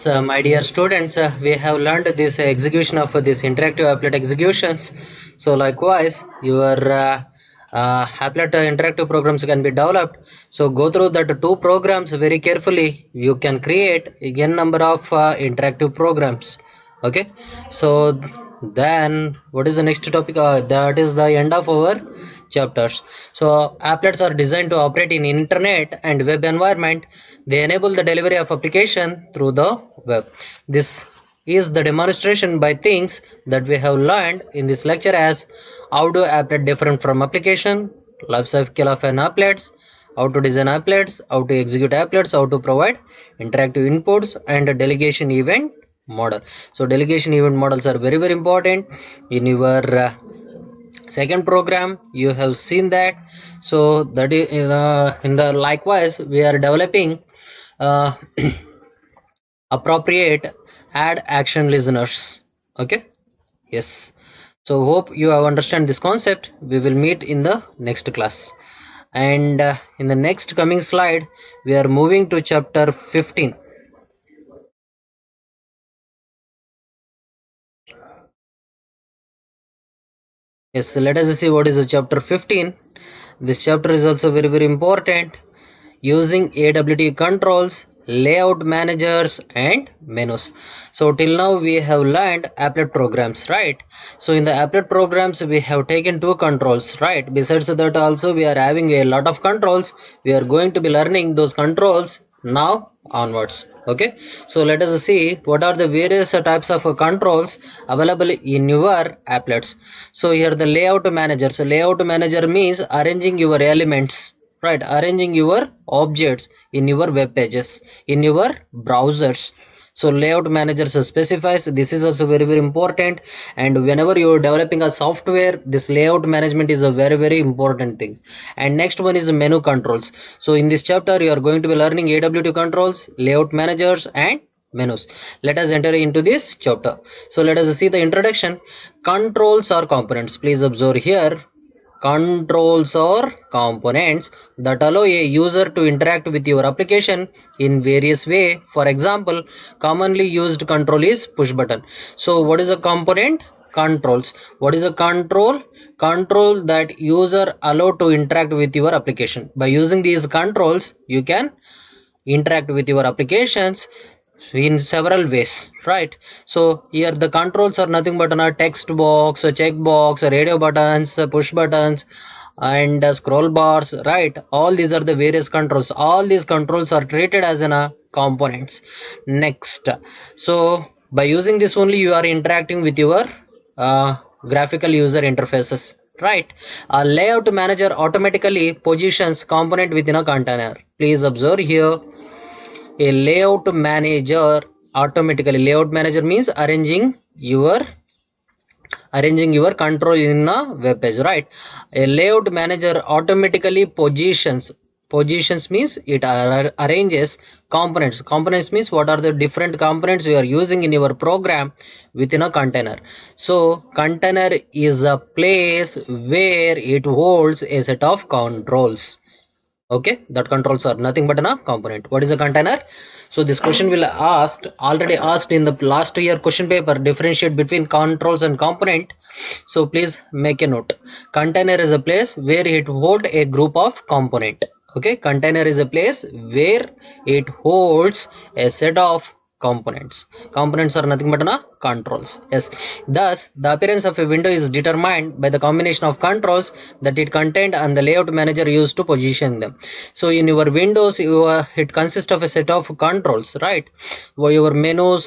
So, my dear students, we have learned this execution of this interactive applet executions. So, likewise, your applet interactive programs can be developed. So, go through that two programs very carefully. You can create n number of interactive programs. Okay. So, then what is the next topic? That is the end of our chapters. So applets are designed to operate in internet and web environment. They enable the delivery of application through the web. This is the demonstration by things that we have learned in this lecture as how do applet different from application, life cycle of an applets, how to design applets, how to execute applets, how to provide interactive inputs and a delegation event model. So delegation event models are very important in your second program. You have seen that. So that is in the likewise we are developing uh, appropriate add action listeners. Okay, yes. So hope you have understand this concept. We will meet in the next class, and in the next coming slide we are moving to chapter 15. Yes, let us see what is the chapter 15. This chapter is also very important. Using AWT controls, layout managers and menus. So till now we have learned applet programs, right? So in the applet programs we have taken two controls, right? Besides that also we are having a lot of controls. We are going to be learning those controls now onwards. Okay, so let us see what are the various types of controls available in your applets. So here the layout manager. So layout manager means arranging your elements, right? Arranging your objects in your web pages, in your browsers. So layout manager specifies this is also very important, and whenever you are developing a software, this layout management is a very important thing. And next one is menu controls. So in this chapter you are going to be learning AWT controls, layout managers and menus. Let us enter into this chapter. So let us see the introduction. Controls or components. Please observe here. Controls or components that allow a user to interact with your application in various way. For example, commonly used control is push button. So what is a component? Controls. What is a control? Control that user allow to interact with your application. By using these controls you can interact with your applications in several ways, right? So here the controls are nothing but a text box, a check box, a radio buttons, push buttons and scroll bars, right? All these are the various controls. All these controls are treated as an components. Next, so by using this only you are interacting with your graphical user interfaces, right? A layout manager automatically positions component within a container. Please observe here. A layout manager automatically, layout manager means arranging your control in a web page, right? A layout manager automatically positions means it arranges components means what are the different components you are using in your program within a container. So container is a place where it holds a set of controls. Okay, that controls are nothing but a component. What is a container? So this question will already asked in the last year question paper. Differentiate between controls and component. So please make a note. Container is a place where it hold a group of component. Okay, container is a place where it holds a set of components are nothing but controls. Yes, thus the appearance of a window is determined by the combination of controls that it contained and the layout manager used to position them. So in your windows it consists of a set of controls, right? Your menus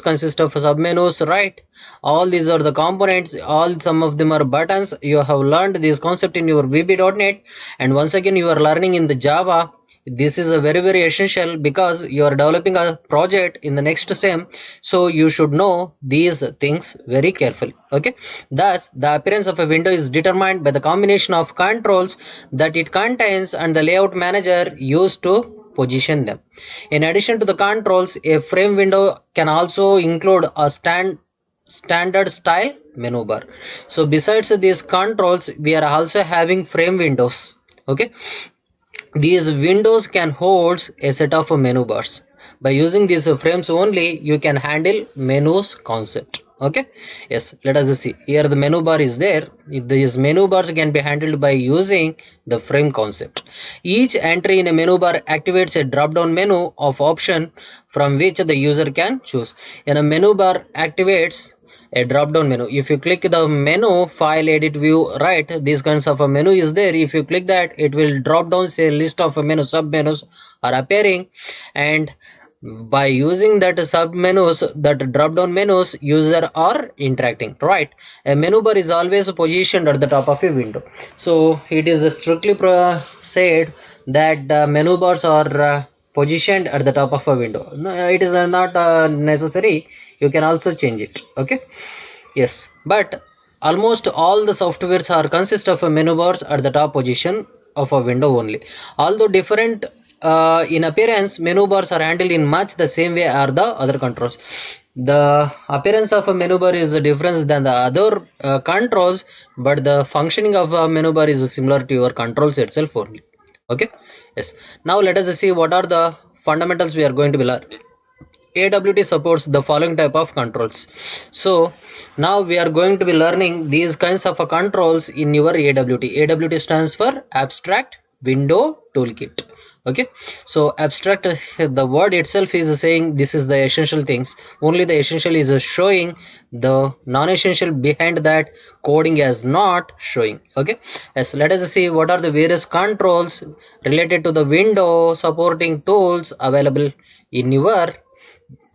consist of submenus, right? All these are the components. All some of them are buttons. You have learned this concept in your vb.net, and once again you are learning in the Java. This is a very essential because you are developing a project in the next sem, so you should know these things very carefully. Okay, thus the appearance of a window is determined by the combination of controls that it contains and the layout manager used to position them. In addition to the controls, a frame window can also include a standard style menu bar. So besides these controls we are also having frame windows. Okay, these windows can hold a set of menu bars. By using these frames only, you can handle menus concept. Okay, yes, let us see. Here the menu bar is there. These menu bars can be handled by using the frame concept. Each entry in a menu bar activates a drop down menu of option from which the user can choose. In a menu bar activates a drop down menu. If you click the menu, file, edit, view, right, these kinds of a menu is there. If you click that, it will drop down say list of menu sub menus are appearing, and by using that sub menus, that drop down menus, user are interacting, right. A menu bar is always positioned at the top of a window, so it is strictly said that the menu bars are positioned at the top of a window. No, it is not necessary, you can also change it. Okay, yes, but almost all the softwares are consist of a menu bars at the top position of a window only. Although different in appearance, menu bars are handled in much the same way are the other controls. The appearance of a menu bar is different than the other controls, but the functioning of a menu bar is similar to your controls itself only. Okay, yes. Now let us see what are the fundamentals we are going to be learning. AWT supports the following type of controls. So now we are going to be learning these kinds of controls in your AWT. AWT stands for Abstract Window Toolkit. Okay, so abstract, the word itself is saying this is the essential things. Only the essential is showing, the non-essential behind that coding is not showing. Okay, yes, let us see what are the various controls related to the window supporting tools available in your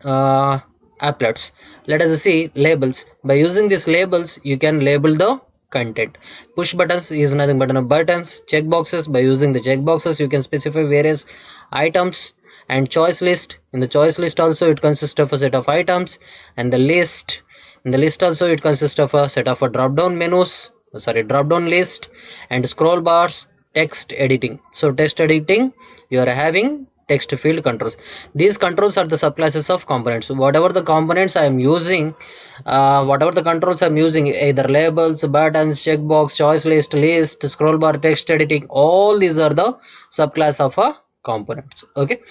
applets. Let us see labels. By using these labels, you can label the content. Push buttons is nothing but buttons. Checkboxes, by using the checkboxes, you can specify various items. And choice list, in the choice list also it consists of a set of items. And the list, in the list also it consists of a set of a drop down menus, drop down list. And scroll bars, text editing. So text editing, you are having text field controls. These controls are the subclasses of components. Whatever the components I am using, whatever the controls I'm using, either labels, buttons, checkbox, choice list, scroll bar, text editing, all these are the subclass of components. Okay,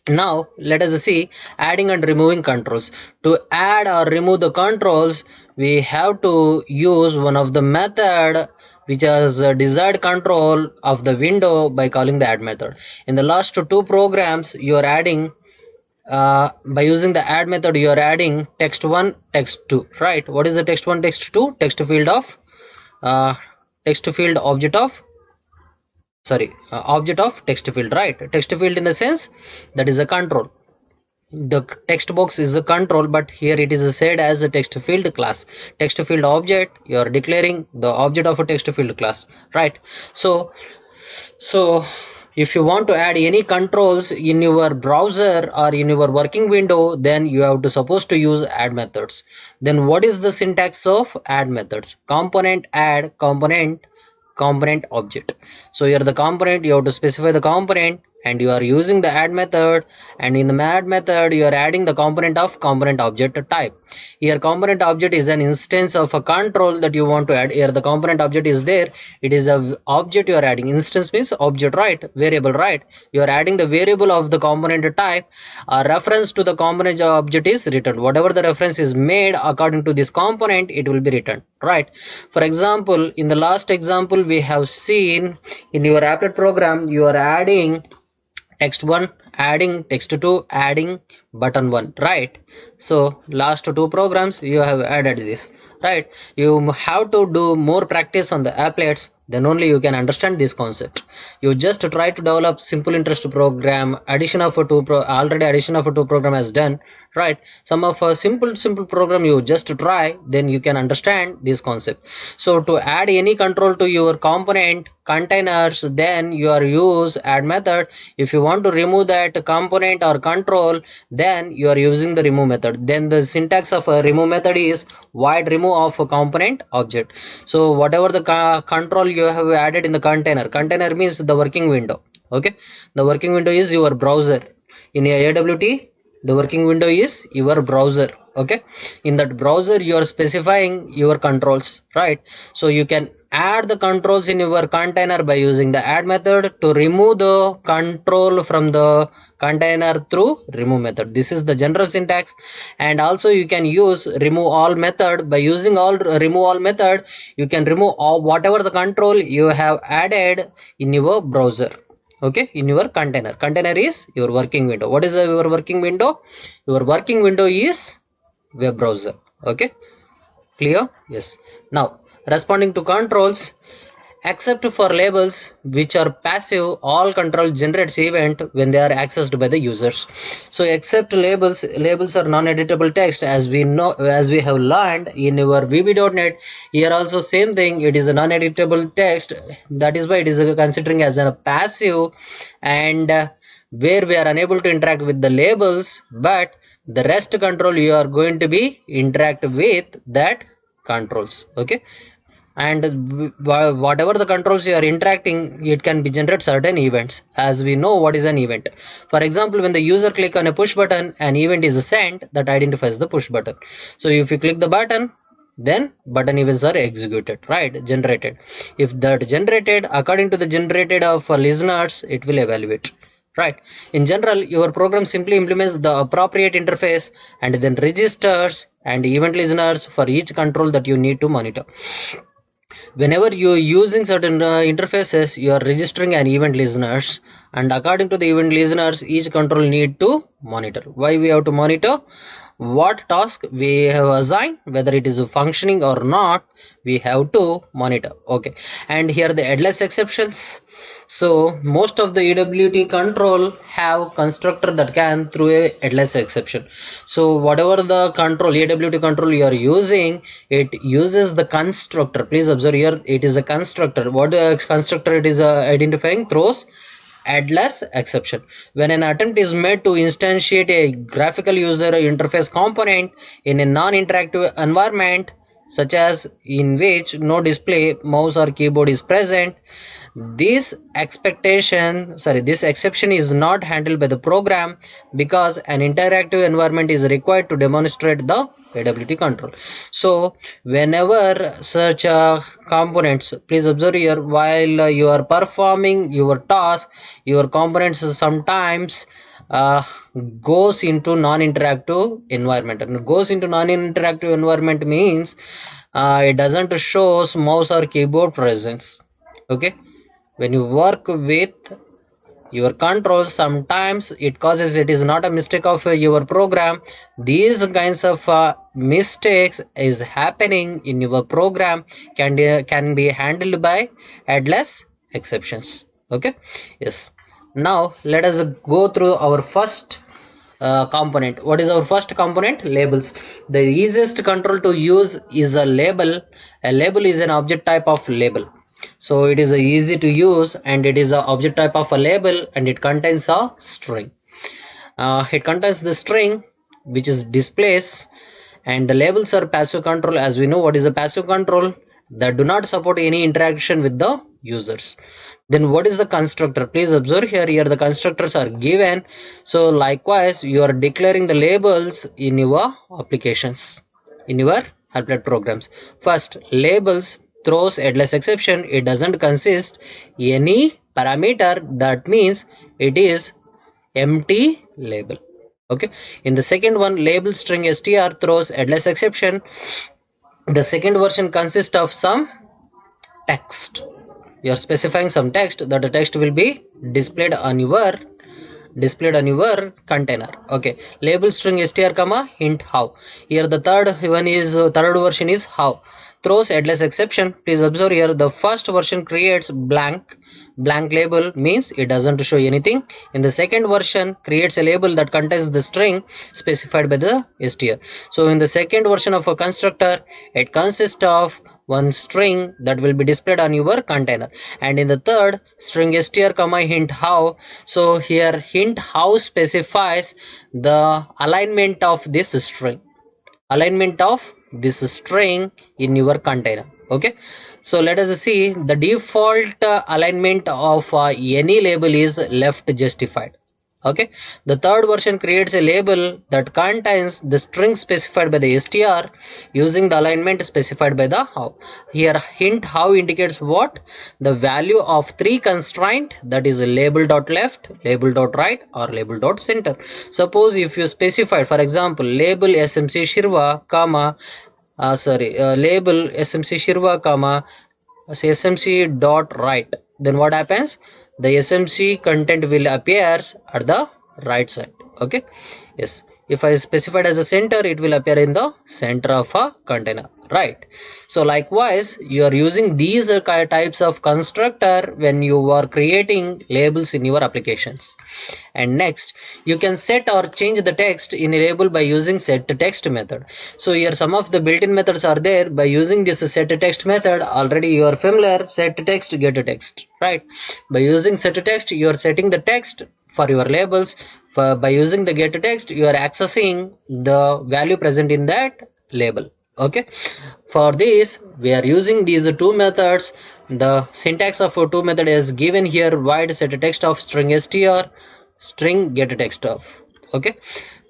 now let us see adding and removing controls. To add or remove the controls, we have to use one of the method which has a desired control of the window by calling the add method. In the last two programs, you are adding by using the add method, you are adding text1, text2, right. What is the text1, text2? Text field of text field object of object of text field, right. Text field in the sense that is a control. The text box is a control, but here it is said as a text field class. Text field object, you are declaring the object of a text field class, right. So if you want to add any controls in your browser or in your working window, then you have to suppose to use add methods. Then what is the syntax of add methods? Component add, component object. So here the component, you have to specify the component, and you are using the add method, and in the add method you are adding the component of component object type. Here component object is an instance of a control that you want to add. Here the component object is there, it is a object you are adding. Instance means object, right, variable, right. You are adding the variable of the component type. A reference to the component object is returned. Whatever the reference is made according to this component, it will be returned, right. For example, in the last example we have seen, in your applet program you are adding text1, adding text2, adding button1, right. So last two programs you have added this, right. You have to do more practice on the applets, then only you can understand this concept. You just try to develop simple interest program, addition of a already addition of a two program has done, right. Some of a simple program you just try, then you can understand this concept. So to add any control to your component containers, then you are use add method. If you want to remove that component or control, then you are using the remove method. Then the syntax of a remove method is void remove of a component object. So whatever the control you have added in the container means the working window. Okay, the working window is your browser. In AWT, the working window is your browser. Okay, in that browser you are specifying your controls, right. So you can add the controls in your container by using the add method, to remove the control from the container through remove method. This is the general syntax. And also you can use remove all method. By using all remove all method, you can remove all whatever the control you have added in your browser. Okay, in your container is your working window. What is your working window? Your working window is web browser. Okay, clear? Yes. Now, responding to controls, except for labels which are passive, all control generates event when they are accessed by the users. So except labels are non-editable text, as we know, as we have learned in our vb.net. Here also same thing, it is a non-editable text. That is why it is considering as a passive, and where we are unable to interact with the labels, but the rest control you are going to be interact with that controls. Okay, and whatever the controls you are interacting, it can be generate certain events. As we know what is an event, for example, when the user click on a push button, an event is sent that identifies the push button. So if you click the button, then button events are executed, right, generated. If that generated according to the generated of listeners, it will evaluate, right. In general, your program simply implements the appropriate interface and then registers and event listeners for each control that you need to monitor. Whenever you are using certain interfaces, you are registering an event listeners, and according to the event listeners, each control need to monitor. Why we have to monitor? What task we have assigned, whether it is functioning or not, we have to monitor. Okay, and here the headless exceptions. So most of the AWT control have constructor that can throw a headless exception. So whatever the control AWT control you are using, it uses the constructor. Please observe here, it is a constructor. What constructor it is identifying? Throws headless exception. When an attempt is made to instantiate a graphical user interface component in a non-interactive environment, such as in which no display, mouse or keyboard is present, this exception is not handled by the program, because an interactive environment is required to demonstrate the AWT control. So whenever such components, please observe here, while you are performing your task, your components sometimes goes into non-interactive environment. And goes into non-interactive environment means it doesn't show mouse or keyboard presence. Okay, when you work with your controls, sometimes it causes, it is not a mistake of your program. These kinds of mistakes is happening in your program, can be handled by headless exceptions. Okay, yes. Now let us go through our first component. What is our first component? Labels. The easiest control to use is a label. A label is an object type of label. So it is easy to use, and it is an object type of a label, and it contains a string. It contains the string which is displays, and the labels are passive control. As we know, what is a passive control? That do not support any interaction with the users. Then what is the constructor? Please observe here, the constructors are given. So likewise, you are declaring the labels in your applications, in your applet programs. First, labels throws headless exception. It doesn't consist any parameter, that means it is empty label. Okay, in the second one, label string str throws headless exception. The second version consists of some text. You are specifying some text, that the text will be displayed on your container. Okay, label string str comma hint how. Here the third version is how throws headless exception. Please observe here, the first version creates blank label, means it doesn't show anything. In the second version, creates a label that contains the string specified by the str. So in the second version of a constructor, it consists of one string that will be displayed on your container, and in the third, string str comma hint how. So here hint how specifies the alignment of this string, in your container. Okay, so let us see the default alignment of any label is left justified. Okay, the third version creates a label that contains the string specified by the str using the alignment specified by the how. Here hint how indicates what? The value of three constraint, that is label dot left, label dot right, or label dot center. Suppose if you specify, for example, label smc shirva comma label smc shirva comma smc dot right, then what happens? The smc content will appears at the right side. Okay, yes, if I specified as a center, it will appear in the center of a container, right? So likewise, you are using these types of constructor when you are creating labels in your applications. And next, you can set or change the text in a label by using set text method. So here some of the built-in methods are there. By using this set text method, already you are familiar, set text get text, right? By using set text, you are setting the text for your labels. By using the get text, you are accessing the value present in that label. Okay, for this we are using these two methods. The syntax of two method is given here: void set text of string str, string get text of. Okay,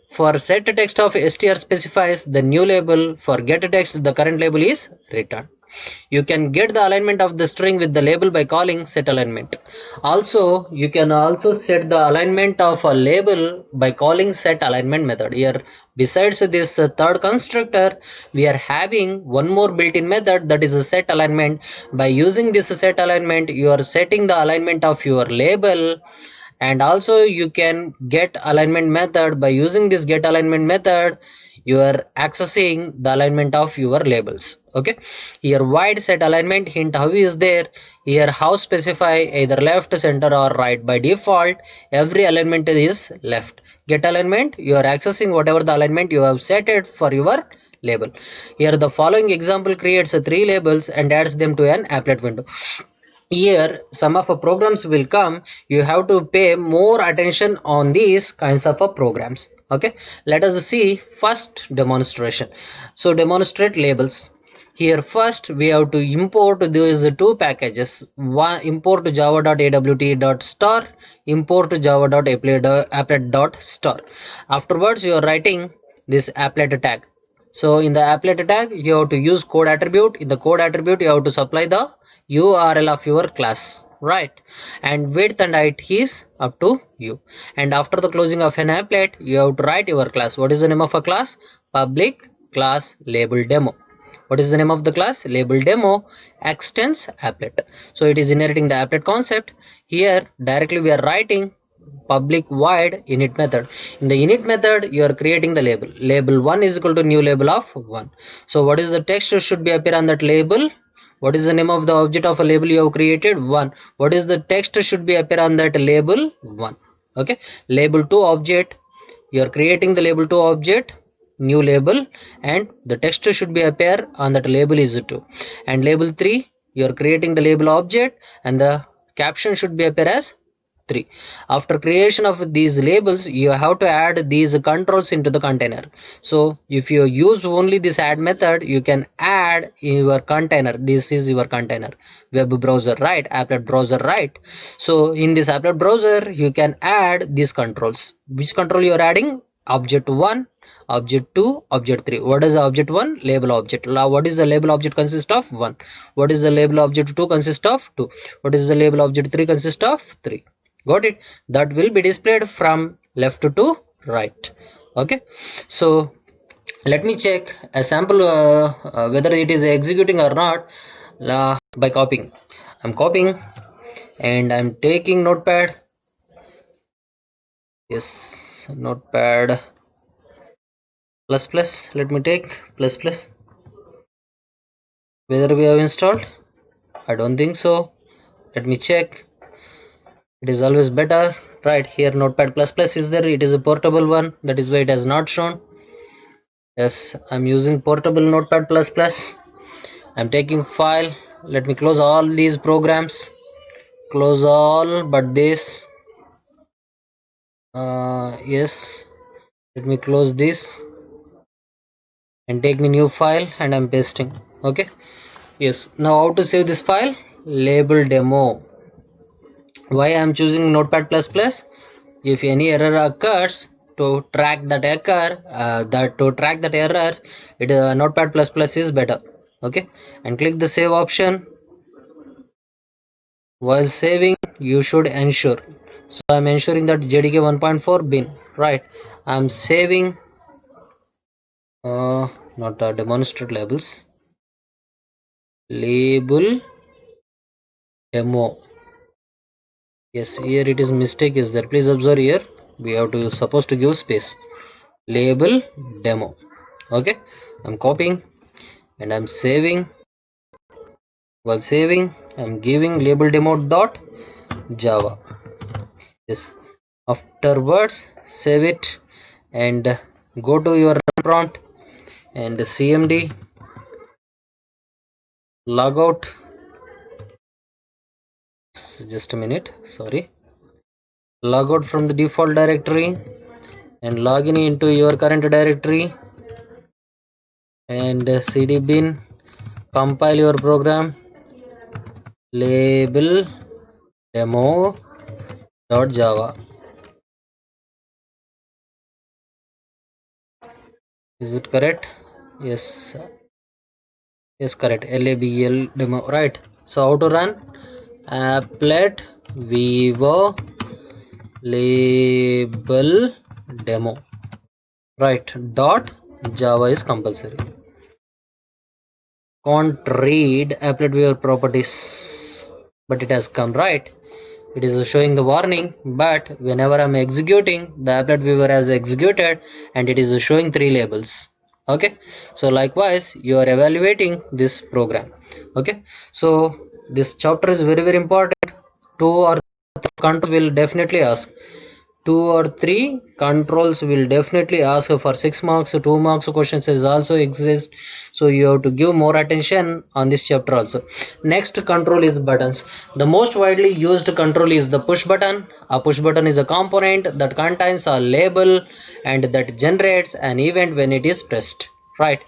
for set text of str specifies the new label, for get text the current label is returned. You can get the alignment of the string with the label by calling set alignment. Also, you can also set the alignment of a label by calling set alignment method. Here, besides this third constructor, we are having one more built-in method, that is a set alignment. By using this set alignment, you are setting the alignment of your label. And also you can get alignment method. By using this get alignment method, you are accessing the alignment of your labels. Okay, here void set alignment hint how is there. Here how specify either left, center, or right. By default every alignment is left. Get alignment, you are accessing whatever the alignment you have set it for your label. Here the following example creates three labels and adds them to an applet window. Here some of the programs will come, you have to pay more attention on these kinds of programs. Okay, let us see first demonstration. So demonstrate labels. Here first we have to import these two packages. One, import java.awt.star, import java.applet.star. Afterwards you are writing this applet tag. So in the applet tag you have to use code attribute. In the code attribute you have to supply the URL of your class, right? And width and height is up to you. And after the closing of an applet, you have to write your class. What is the name of a class? Public class label demo. What is the name of the class? Label demo extends applet. So it is inheriting the applet concept. Here directly we are writing public void init method. In the init method you are creating the label. Label 1 is equal to new label of 1. So what is the text should be appear on that label? What is the name of the object of a label you have created? 1. What is the text should be appear on that label? 1. Okay, label 2 object, you are creating the label 2 object, new label, and the text should be appear on that label is 2. And label 3, you are creating the label object and the caption should be appear as 3. After creation of these labels, you have to add these controls into the container. So if you use only this add method, you can add your container. This is your container, web browser, right? Applet browser, right? So in this applet browser you can add these controls. Which control you are adding? Object 1, object 2, object 3. What is the object 1? Label object. Now what is the label object consist of? 1. What is the label object 2 consist of? 2. What is the label object 3 consist of? 3. Got it? That will be displayed from left to right. Okay, so let me check a sample whether it is executing or not by copying. I'm copying and I'm taking notepad. Yes, notepad plus plus. Let me take plus plus. Whether we have installed? I don't think so. Let me check. It is always better, right? Here notepad plus plus is there. It is a portable one, that is why it has not shown. Yes, I'm using portable notepad plus plus. I'm taking file. Let me close all these programs, close all but this. Yes, let me close this and take me new file and I'm pasting. Okay, yes, now how to save this file? Label demo. Why I'm choosing notepad plus plus? if any error occurs, to track that errors, it Notepad++ is better. Okay, and click the save option. While saving, you should ensure. So I'm ensuring that JDK 1.4 bin, right? I'm saving, not demonstrate labels, label demo. Yes, here it is mistake is there. Please observe here. We have to supposed to give space. Label demo. Okay, I'm copying and I'm saving. While saving, I'm giving label demo dot java. Yes, afterwards save it and go to your run prompt and cmd logout. Just a minute, sorry. Logout from the default directory and login into your current directory and cd bin. Compile your program. Label demo.java. Is it correct? Yes, yes, correct. Label demo, right? So how to run? Applet vivo label demo, right? Dot java is compulsory. Can't read applet viewer properties, but it has come, right? It is showing the warning, but whenever I'm executing, the applet viewer has executed and it is showing 3 labels. Okay, so likewise you are evaluating this program. Okay, so this chapter is very important. 2 or 3 control will definitely ask. 2 or 3 controls will definitely ask for 6 marks. 2 marks questions is also exist, so you have to give more attention on this chapter also. Next control is buttons. The most widely used control is the push button. A push button is a component that contains a label and that generates an event when it is pressed, right?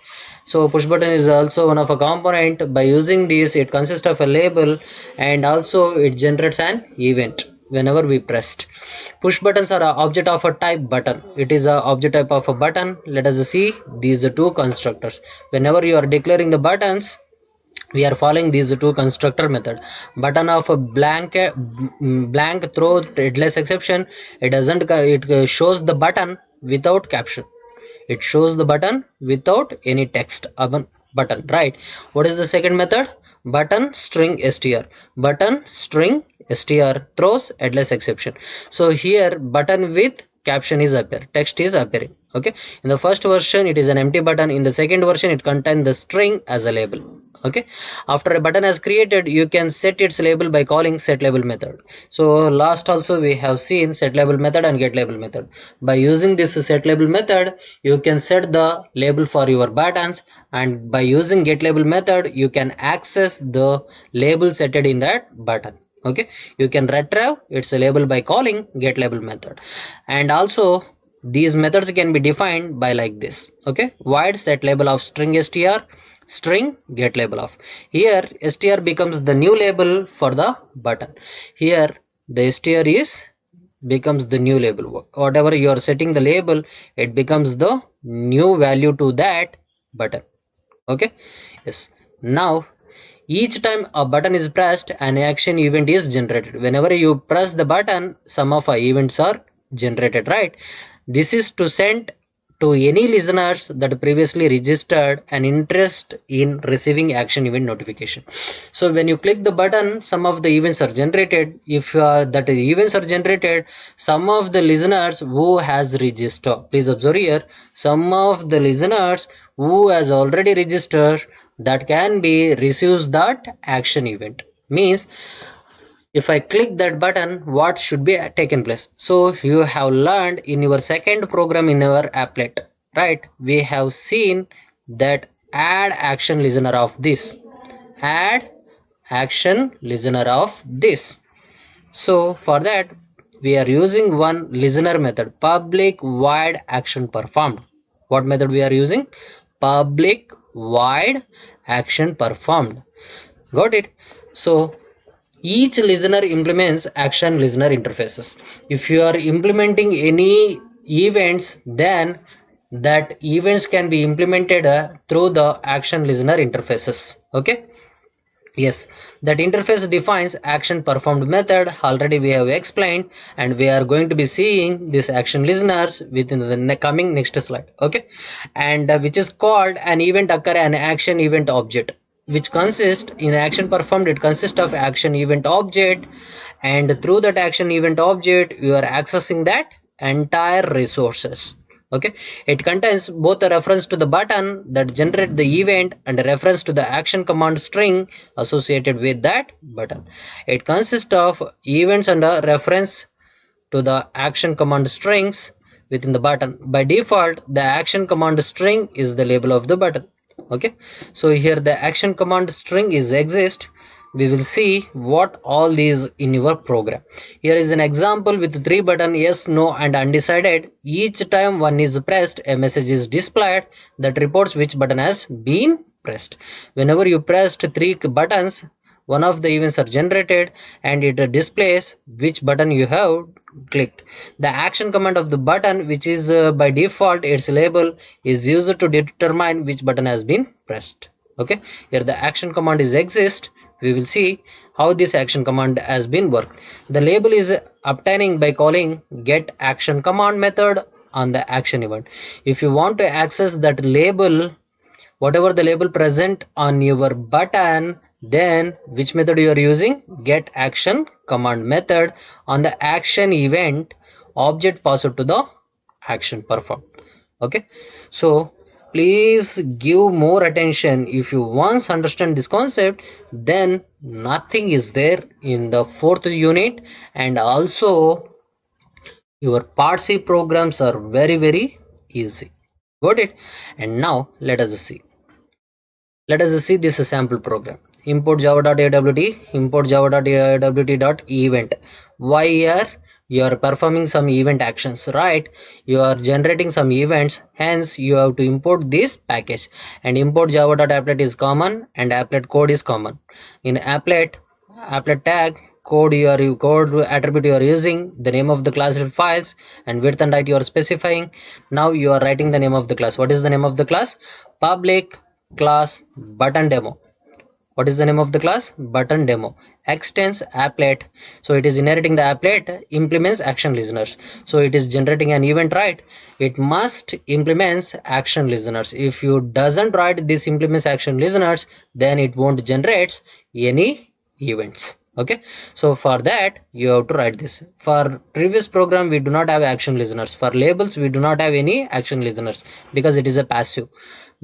So push button is also one of a component. By using this, it consists of a label and also it generates an event whenever we pressed. Push buttons are an object of a type button. It is a object type of a button. Let us see these two constructors. Whenever you are declaring the buttons, we are following these two constructor method. Button of a blank throw headless exception. It shows the button without caption. It shows the button without any text button, right? What is the second method? Button string str. Button string str throws headless exception. So here button with caption is appear, text is appearing. Okay, in the first version it is an empty button. In the second version it contains the string as a label. Okay, after a button is created, you can set its label by calling set label method. So last also we have seen set label method and get label method. By using this set label method, you can set the label for your buttons, and by using get label method you can access the label setted in that button. Okay, you can retrieve its label by calling get label method. And also these methods can be defined by like this. Okay, void set label of string str, string get label of. Here str becomes the new label for the button. Here the str is becomes the new label. Whatever you are setting the label, it becomes the new value to that button. Okay, yes. Now each time a button is pressed, an action event is generated. Whenever you press the button, some of our events are generated, right? This is to send to any listeners that previously registered an interest in receiving action event notification. So when you click the button, some of the events are generated. If that events are generated, some of the listeners who has registered, please observe here, some of the listeners who has already registered, that can be receives that action event. Means if I click that button, what should be taken place? So you have learned in your second program in our applet, right? We have seen that add action listener of this, add action listener of this. So for that we are using one listener method, public void action performed. What method we are using? Public void action performed. Got it? So Each listener implements action listener interfaces. If you are implementing any events, then that events can be implemented through the action listener interfaces. Okay. Yes, that interface defines action performed method. Already we have explained, and we are going to be seeing this action listeners within the coming next slide. Okay, and which is called an event occur, an action event object, which consists in action performed. It consists of action event object, and through that action event object, you are accessing that entire resources. Okay, it contains both a reference to the button that generate the event and a reference to the action command string associated with that button. It consists of events and a reference to the action command strings within the button. By default, the action command string is the label of the button. Okay, so here the action command string is exist. We will see what all these in your program. Here is an example with 3 buttons, yes, no and undecided. Each time one is pressed, a message is displayed that reports which button has been pressed. Whenever you pressed 3 buttons, one of the events are generated and it displays which button you have clicked. The action command of the button, which is by default its label, is used to determine which button has been pressed. Okay, here the action command is exist. We will see how this action command has been worked. The label is obtaining by calling get action command method on the action event. If you want to access that label, whatever the label present on your button, then which method you are using? Get action command method on the action event object passed to the action performed. Okay, so please give more attention. If you once understand this concept, then nothing is there in the 4th unit, and also your part C programs are very easy. Got it? And now let us see this sample program. Import java.awt, import java.awt.event. Why here? You are performing some event actions, right? You are generating some events, hence you have to import this package. And import java.applet is common and applet code is common. In applet tag code attribute you are using, the name of the class files, and width and height you are specifying. Now you are writing the name of the class. What is the name of the class? Public class button demo. What is the name of the class? Button demo. Extends applet. So it is inheriting the applet, implements action listeners. So it is generating an event, right? It must implements action listeners. If you doesn't write this implements action listeners, then it won't generate any events. Okay, so for that you have to write this. For previous program we do not have action listeners. For labels we do not have any action listeners because it is a passive,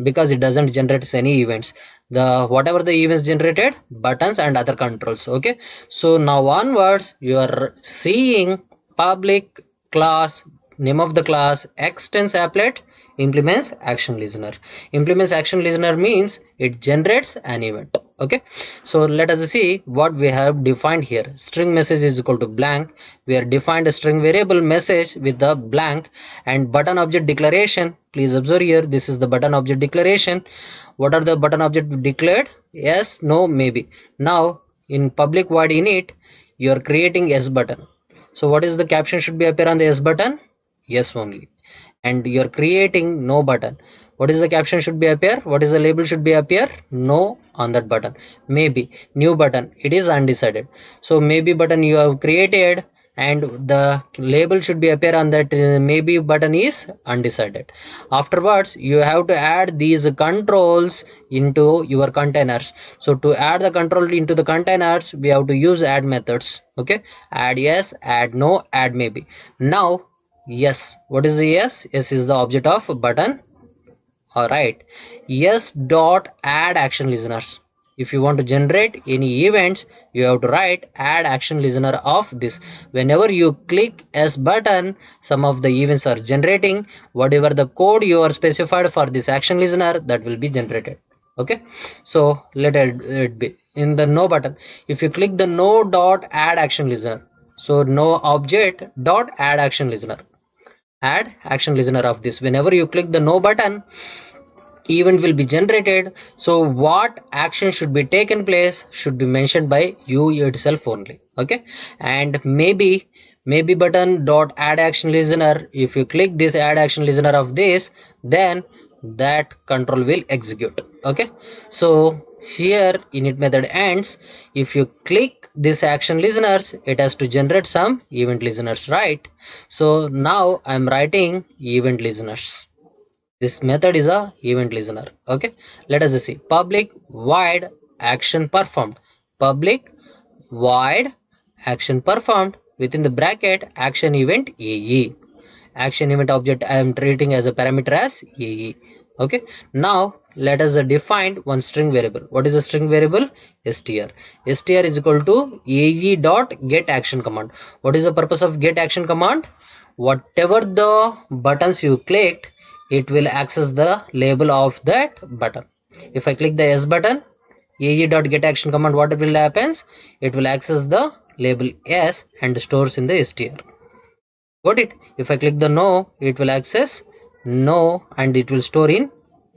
because it doesn't generate any events. The whatever the events generated, buttons and other controls. Okay, so now onwards you are seeing public class, name of the class, extends applet, implements action listener. Implements action listener means it generates an event. Okay, so let us see what we have defined here. String message is equal to blank. We have defined a string variable message with the blank, and button object declaration. Please observe here, this is the button object declaration. What are the button object declared? Yes, no, maybe. Now in public void init you are creating S button. So what is the caption should be appear on the S button? Yes only. And you are creating no button. What is the caption should be appear? What is the label should be appear? No on that button. Maybe new button, it is undecided. So maybe button you have created and the label should be appear on that maybe button is undecided. Afterwards you have to add these controls into your containers. So to add the control into the containers, we have to use add methods. Okay, add yes, add no, add maybe. Now yes, what is the yes? Yes is the object of button. Alright, yes dot add action listeners. If you want to generate any events, you have to write add action listener of this. Whenever you click S button, some of the events are generating. Whatever the code you are specified for this action listener, that will be generated. Okay, so let it be. In the no button, if you click the no dot add action listener, so no object dot add action listener, add action listener of this. Whenever you click the no button, event will be generated. So what action should be taken place should be mentioned by you itself only. Okay, and maybe button dot add action listener, if you click this add action listener of this, then that control will execute. Okay, so here init method ends. If you click this action listeners, it has to generate some event listeners, right? So now I'm writing event listeners. This method is a event listener. Okay, let us see. Public void action performed. Public void action performed within the bracket action event AE. Action event object I am treating as a parameter as AE. Okay, now let us define one string variable. What is a string variable? str. str is equal to AE dot get action command. What is the purpose of get action command? Whatever the buttons you clicked, it will access the label of that button. If I click the S button, ae.getAction command, what will happens? It will access the label S and stores in the str. Got it? If I click the no, it will access no and it will store in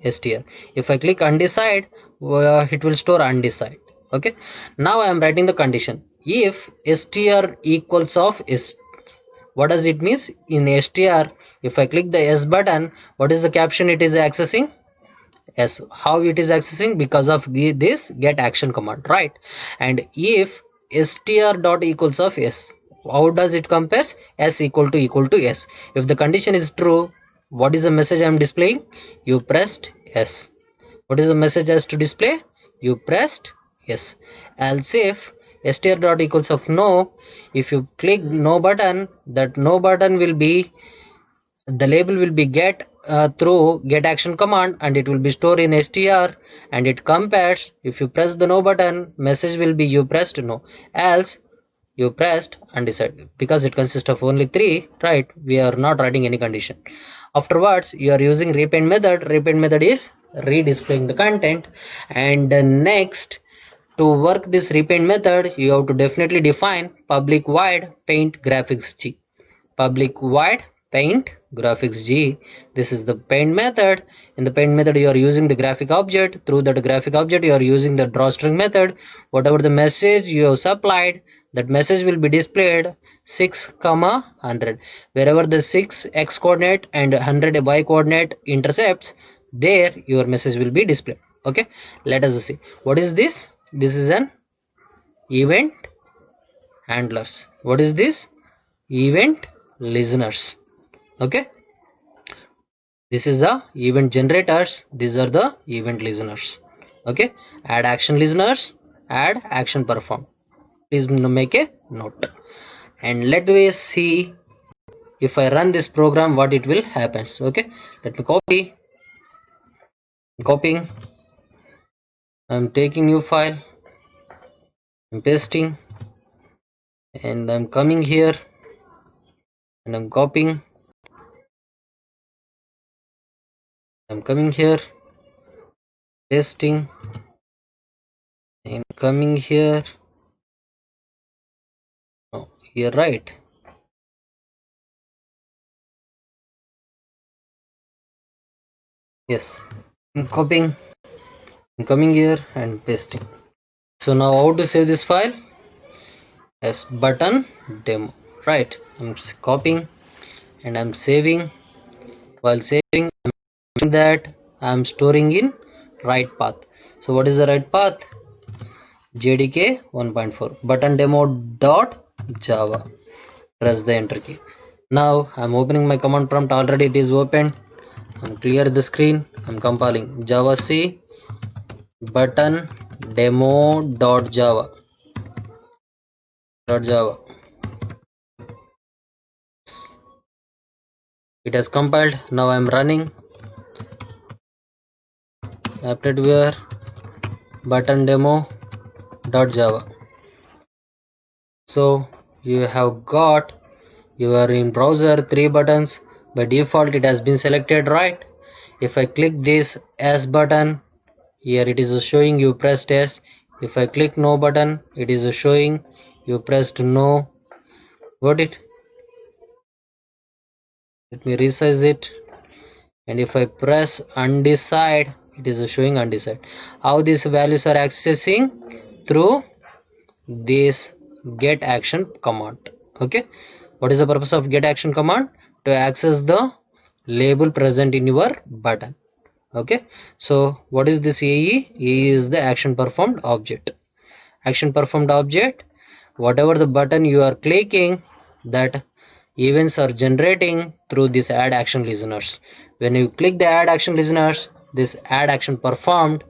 str. If I click undecide, it will store undecide. Okay, now I am writing the condition. If str equals of s, what does it means? In str, if I click the S button, what is the caption it is accessing? S. How it is accessing? Because of this get action command, right? And if str dot equals of S, how does it compares? S equal to S. If the condition is true, what is the message I am displaying? You pressed S. What is the message has to display? You pressed yes. Else if str dot equals of no, if you click no button, that no button will be, the label will be get through get action command and it will be stored in str and it compares. If you press the no button, message will be you pressed no, else you pressed undecided, because it consists of only three, right? We are not writing any condition. Afterwards you are using repaint method. Repaint method is redisplaying the content. And next, to work this repaint method, you have to definitely define public void paint graphics g. Public void paint graphics g. This is the paint method. In the paint method you are using the graphic object. Through that graphic object you are using the drawstring method. Whatever the message you have supplied, that message will be displayed 6 comma 100. Wherever the 6 x coordinate and 100 y coordinate intercepts, there your message will be displayed. Okay, let us see what is this. This is an event handlers. What is this? Event listeners. Okay, this is the event generators, these are the event listeners. Okay, add action listeners, add action perform. Please make a note. And let me see, if I run this program, what it will happens. Okay, let me copying, I'm taking new file, I'm pasting, and I'm coming here and I'm copying, I'm coming here, pasting, and coming here. Oh, here, right? Yes, I'm copying, I'm coming here and pasting. So now how to save this file? As button demo, right? I'm copying and I'm saving. While saving, I'm that I'm storing in right path. So what is the right path? JDK 1.4 button demo dot java. Press the enter key. Now I'm opening my command prompt. Already it is open. I'm clear the screen. I'm compiling java c button demo dot java. It has compiled. Now I'm running appletware button demo dot java. So you have got, you are in browser 3 buttons. By default it has been selected, right? If I click this S button, here it is showing you pressed S. If I click no button, it is showing you pressed no. Got it? Let me resize it. and if I press undecide, it is showing undecide. How these values are accessing? Through this get action command. Okay, what is the purpose of get action command? To access the label present in your button. Okay, so what is this AE? AE is the action performed object. Action performed object, whatever the button you are clicking, that events are generating through this add action listeners. When you click the add action listeners, this add action performed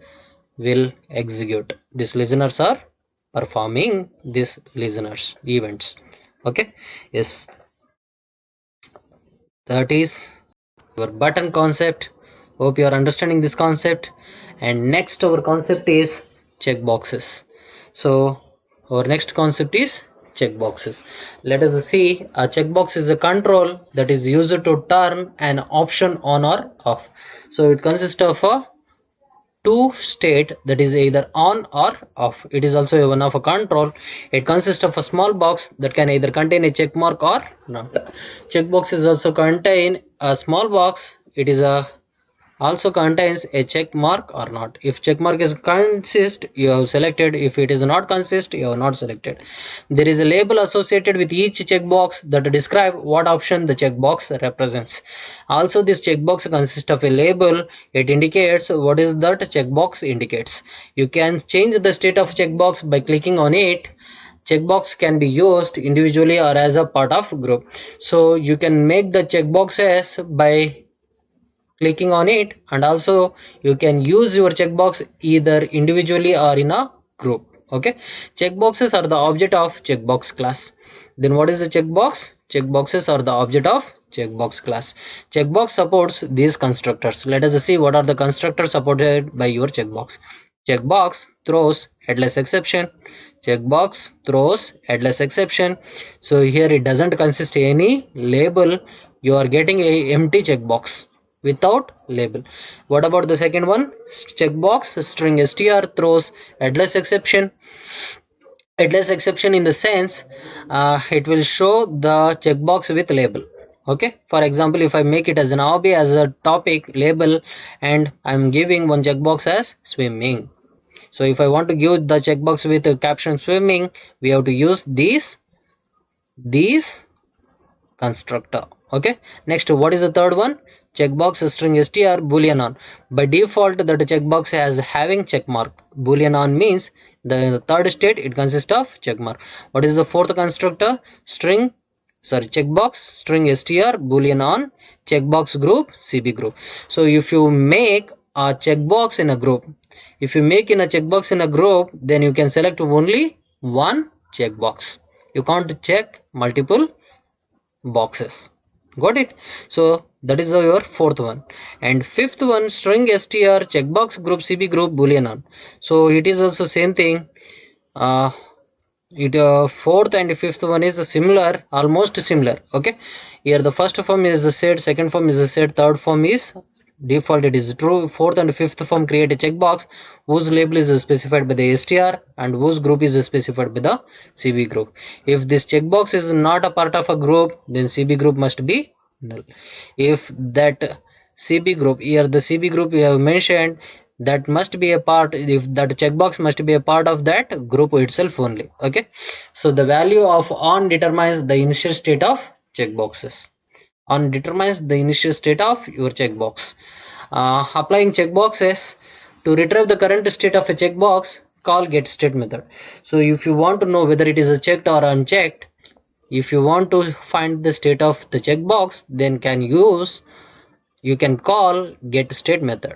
will execute. These listeners are performing these listeners events. Okay, yes, that is your button concept. Hope you are understanding this concept. And next our concept is checkboxes. So our next concept is checkboxes. Let us see, a checkbox is a control that is used to turn an option on or off. So it consists of a two state, that is either on or off. It is also one of a control. It consists of a small box that can either contain a check mark or not. Checkboxes also contain a small box. It is a also contains a check mark or not. If check mark is consist, you have selected. If it is not consist, you have not selected. There is a label associated with each checkbox that describe what option the checkbox represents. Also, this checkbox consists of a label. It indicates what is that checkbox indicates. You can change the state of checkbox by clicking on it. Checkbox can be used individually or as a part of group. So you can make the checkboxes by clicking on it, and also you can use your checkbox either individually or in a group. Okay, checkboxes are the object of checkbox class. Then what is the checkbox? Checkboxes are the object of checkbox class. Checkbox supports these constructors. Let us see what are the constructors supported by your checkbox. Checkbox throws headless exception. Checkbox throws headless exception. So here it doesn't consist any label. You are getting a empty checkbox without label. What about the second one? Checkbox string str throws headless exception. Headless exception in the sense it will show the checkbox with label. Okay, for example, if I make it as an hobby, as a topic label, and I'm giving one checkbox as swimming. So if I want to give the checkbox with a caption swimming, we have to use these constructor. Okay, next, what is the third one? Checkbox string str boolean on. By default, that checkbox has having check mark. Boolean on means the third state, it consists of check mark. What is the fourth constructor? Checkbox string str boolean on checkbox group cb group. So if you make a checkbox in a group, then you can select only one checkbox. You can't check multiple boxes. Got it? So that is your fourth one. And fifth one, string str checkbox group cb group boolean on. So it is also same thing. Fourth and fifth one is similar, almost similar. Okay, here the first form is set, second form is set, third form is default, it is true. Fourth and fifth form create a checkbox whose label is specified by the str and whose group is specified by the cb group. If this checkbox is not a part of a group, then cb group must be null. If that cb group, here the cb group we have mentioned, that must be a part, if that checkbox must be a part of that group itself only. Okay, so the value of on determines the initial state of checkboxes. On determines the initial state of your checkbox. Applying checkboxes to retrieve the current state of a checkbox, call getState method. So if you want to know whether it is checked or unchecked, if you want to find the state of the checkbox, then you can call getState method.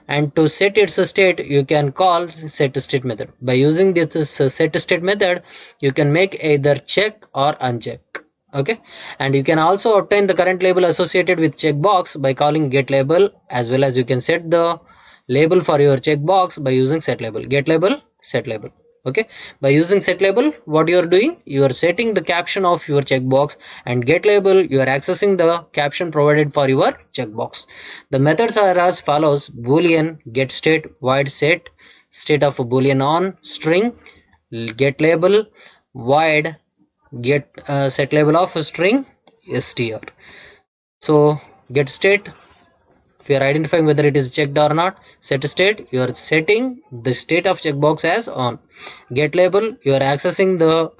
And to set its state, you can call setState method. By using this setState method, you can make either check or uncheck. Okay, and you can also obtain the current label associated with checkbox by calling getLabel, as well as you can set the label for your checkbox by using setLabel. GetLabel, setLabel. Okay, by using setLabel, what you are doing, you are setting the caption of your checkbox, and getLabel, you are accessing the caption provided for your checkbox. The methods are as follows: boolean, getState, void set, state of a boolean on, string, getLabel, void, get set label of a string str. So get state, If you are identifying whether it is checked or not, set state, you are setting the state of checkbox as on. Get label, you are accessing the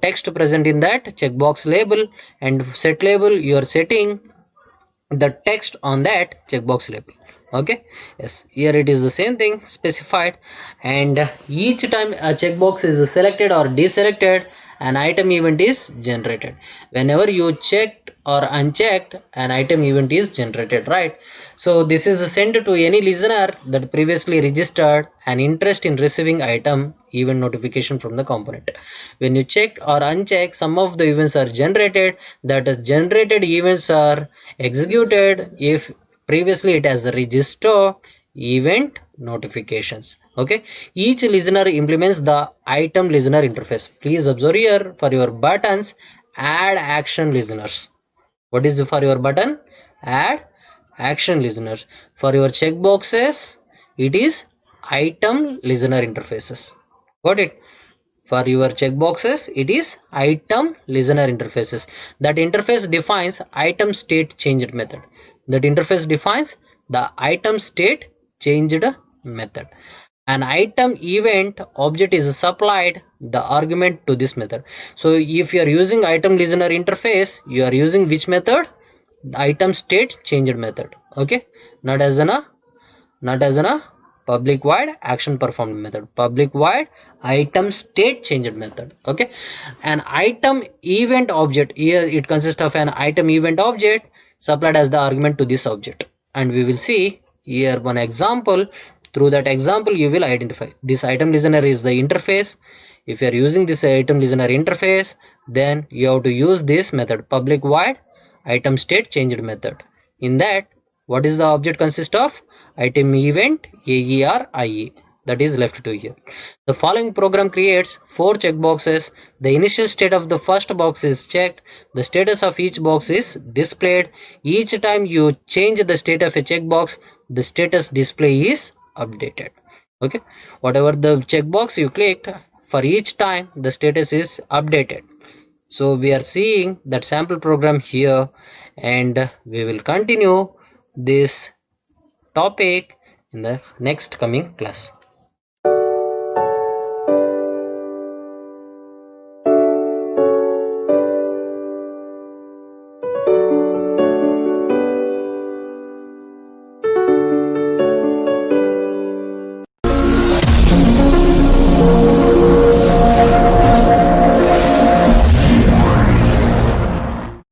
text present in that checkbox label, and set label, you are setting the text on that checkbox label. Okay, yes, here it is the same thing specified, and each time a checkbox is selected or deselected, an item event is generated. Whenever you checked or unchecked, an item event is generated, right? So this is sent to any listener that previously registered an interest in receiving item event notification from the component. When you checked or unchecked, some of the events are generated. That is, generated events are executed if previously it has registered event notifications. Okay, each listener implements the item listener interface. Please observe here, for your buttons, add action listeners. What is for your button? Add action listeners. For your checkboxes, it is item listener interfaces. Got it? For your checkboxes, it is item listener interfaces. That interface defines item state changed method. That interface defines the item state changed method. An item event object is supplied the argument to this method. So if you are using item listener interface, you are using which method? The item state changed method. Okay, not as an public void action performed method, public void item state changed method. Okay, an item event object, here it consists of an item event object supplied as the argument to this object, and we will see here one example. Through that example you will identify this item listener is the interface. If you are using this item listener interface, then you have to use this method, public void item state changed method. In that, what is the object consist of? Item event AERIE, that is left to here. The following program creates 4 checkboxes. The initial state of the first box is checked. The status of each box is displayed. Each time you change the state of a checkbox, the status display is updated. Okay, whatever the checkbox you clicked, for each time the status is updated. So we are seeing that sample program here, and we will continue this topic in the next coming class.